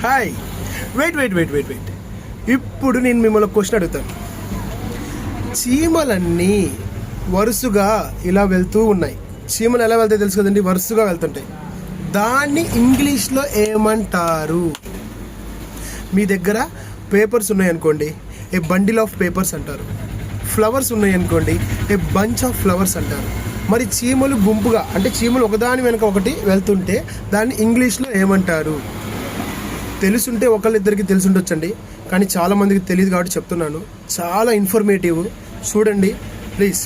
Hi, wait. ఇప్పుడు నేను మిమ్మల్ని క్వశ్చన్ అడుగుతాను. చీమలన్నీ వరుసగా ఇలా వెళ్తూ ఉన్నాయి. చీమలు ఎలా వెళ్తాయి తెలుసు కదండి, వరుసగా వెళ్తుంటాయి. దాన్ని ఇంగ్లీష్లో ఏమంటారు? మీ దగ్గర పేపర్స్ ఉన్నాయనుకోండి, ఏ బండిల్ ఆఫ్ పేపర్స్ అంటారు. ఫ్లవర్స్ ఉన్నాయనుకోండి, ఏ బంచ్ ఆఫ్ ఫ్లవర్స్ అంటారు. మరి చీమలు గుంపుగా, అంటే చీమలు ఒకదాని వెనక ఒకటి వెళ్తుంటే దాన్ని ఇంగ్లీష్లో ఏమంటారు? తెలుసుంటే ఒకళ్ళిద్దరికి తెలుసుండొచ్చండి, కానీ చాలామందికి తెలియదు కాబట్టి చెప్తున్నాను. చాలా ఇన్ఫర్మేటివ్, చూడండి ప్లీజ్.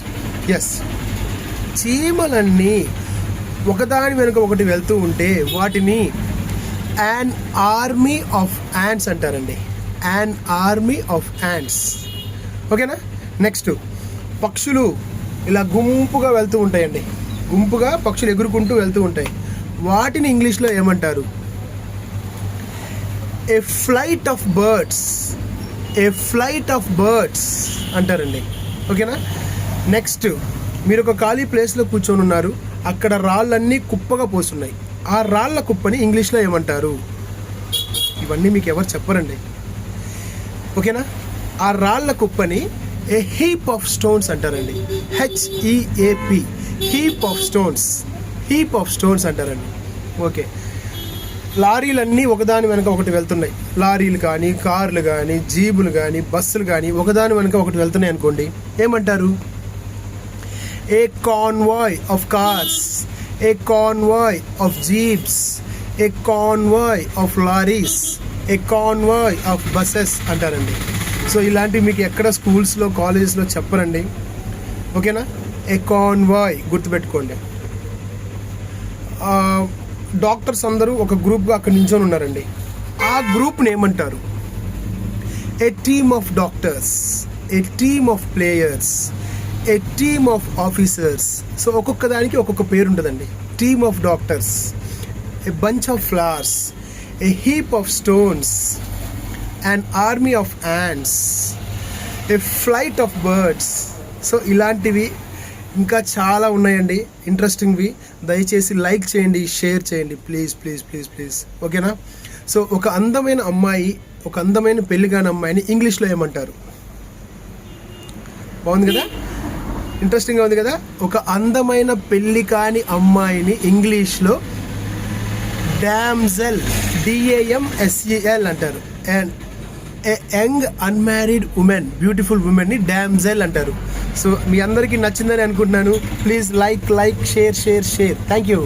ఎస్, చీమలన్నీ ఒకదాని వెనుక ఒకటి వెళ్తూ ఉంటే వాటిని యాన్ ఆర్మీ ఆఫ్ యాంట్స్ అంటారండి. An army of ants. ఓకేనా? నెక్స్ట్, పక్షులు ఇలా గుంపుగా వెళ్తూ ఉంటాయండి. గుంపుగా పక్షులు ఎగురుకుంటూ వెళ్తూ ఉంటాయి. వాటిని ఇంగ్లీష్లో ఏమంటారు? A flight of birds. A flight of birds అంటారండి. ఓకేనా? నెక్స్ట్, మీరు ఒక ఖాళీ ప్లేస్లో కూర్చొని ఉన్నారు. అక్కడ రాళ్ళన్నీ కుప్పగా పోస్తున్నాయి. ఆ రాళ్ళ కుప్పని ఇంగ్లీష్లో ఏమంటారు? ఇవన్నీ మీకు ఎవరు చెప్పరండి. ఓకేనా? ఆ రాళ్ళ కుప్పని ఏ హీప్ ఆఫ్ స్టోన్స్ అంటారండి. HEAP, heap of stones. Heap of stones అంటారండి. ఓకే, లారీలన్నీ ఒకదాని వెనక ఒకటి వెళ్తున్నాయి. లారీలు కానీ, కార్లు కానీ, జీబులు కానీ, బస్సులు కానీ ఒకదాని వెనక ఒకటి వెళ్తున్నాయి అనుకోండి, ఏమంటారు? A convoy of cars, a convoy of jeeps, a convoy of lorries, a convoy of buses అంటారండి. సో ఇలాంటివి మీకు ఎక్కడ స్కూల్స్లో, కాలేజెస్లో చెప్పరండి. ఓకేనా? ఏ కాన్వాయ్ గుర్తుపెట్టుకోండి. డాక్టర్స్ అందరూ ఒక గ్రూప్గా అక్కడ నించొని ఉన్నారండి. ఆ గ్రూప్ని ఏమంటారు? A team of doctors, a team of players, a team of officers. So ఒక్కొక్క దానికి ఒక్కొక్క పేరు ఉంటుందండి. Team of doctors, a bunch of flowers, a heap of stones, an army of ants, a flight of birds. So ఇలాంటివి ఇంకా చాలా ఉన్నాయండి ఇంట్రెస్టింగ్వి. దయచేసి లైక్ చేయండి, షేర్ చేయండి ప్లీజ్. ఓకేనా? సో ఒక అందమైన అమ్మాయి, ఒక అందమైన పెళ్లి కాని అమ్మాయిని ఇంగ్లీష్లో ఏమంటారు? బాగుంది కదా, ఇంట్రెస్టింగ్గా ఉంది కదా. ఒక అందమైన పెళ్లి కాని అమ్మాయిని ఇంగ్లీష్లో డామ్సెల్, DAMSEL అంటారు. And a young unmarried women, beautiful ఉమెన్ని డామ్సెల్ అంటారు. సో మీ అందరికీ నచ్చిందని అనుకుంటున్నాను. Please like, share. Thank you.